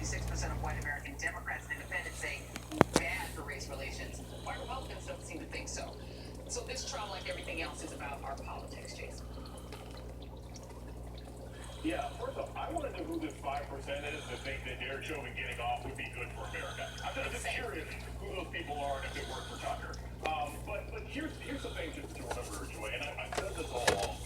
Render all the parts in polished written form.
56% of white American Democrats and independents say bad for race relations. White Republicans don't seem to think so. So this trial, like everything else, is about our politics, Jason. Yeah, first off, I want to know who this 5% is that think that Derek Chauvin getting off would be good for America. I'm just curious who those people are and if it worked for Tucker. But here's the thing just to remember, Joy, and I've said this all along.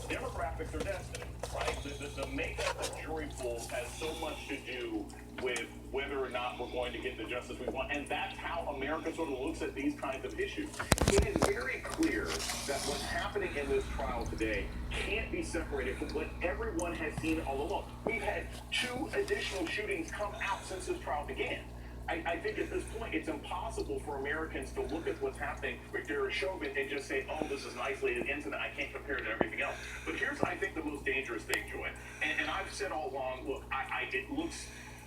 Demographics are destiny, right? The makeup of jury pools has so much to do with whether or not we're going to get the justice we want. And that's how America sort of looks at these kinds of issues. It is very clear that what's happening in this trial today can't be separated from what everyone has seen all along. We've had 2 additional shootings come out since this trial began. I think at this point, it's impossible for Americans to look at what's happening with Derek Chauvin and just say, oh, this is an isolated incident. I can't compare it to everything else. But here's, I think, the most dangerous thing, Joy. And I've said all along, look,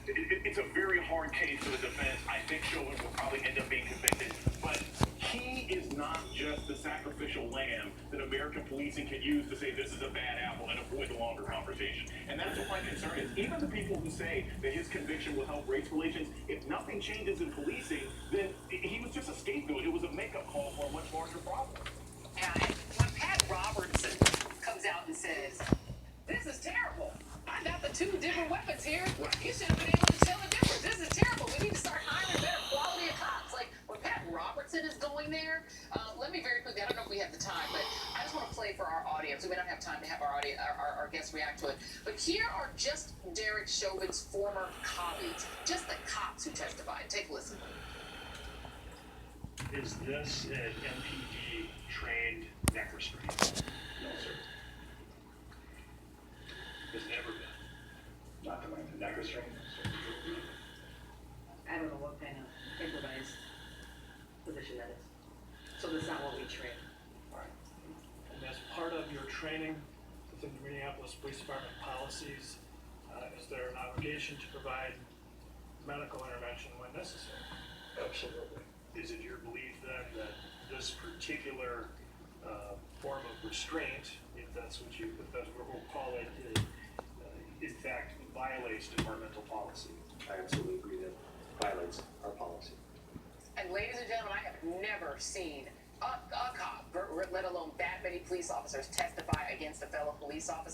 it's a very hard case for the defense. I think Chauvin will probably end up being convicted. But he is not just the sacrificial lamb that American policing can use to say this is a bad apple and avoid the longer conversation. And that's what my concern is. Even the people who say that his conviction will help race relations, if nothing changes in policing, then he was just a scapegoat. It was a makeup call for a much larger problem. And when Pat Robertson comes out and says, this is terrible. I got the 2 different weapons here. You should have been able to tell the difference. This is terrible. We need to start hiring better quality of cops. Like, when Pat Robertson is going there, let me very quickly, I don't know if we have the time, but I just want to play for our audience. We may not have time to have our guests react to it. But here are just Derek Chauvin's former colleagues, just the cops who testified. Take a listen. Is this an MPD trained neck restraint? No, sir. Has never been. Not the length of neck restraint. I don't know what kind of improvised position that is. So that's not what we train. Alright. And as part of your training within the Minneapolis Police Department policies, is there an obligation to provide medical intervention when necessary? Absolutely. Is it your belief then that this particular form of restraint, if that's what we'll call it, in fact violates departmental policy? I absolutely agree that violates our policy. And ladies and gentlemen, I have never seen a cop, let alone that many police officers, testify against a fellow police officer.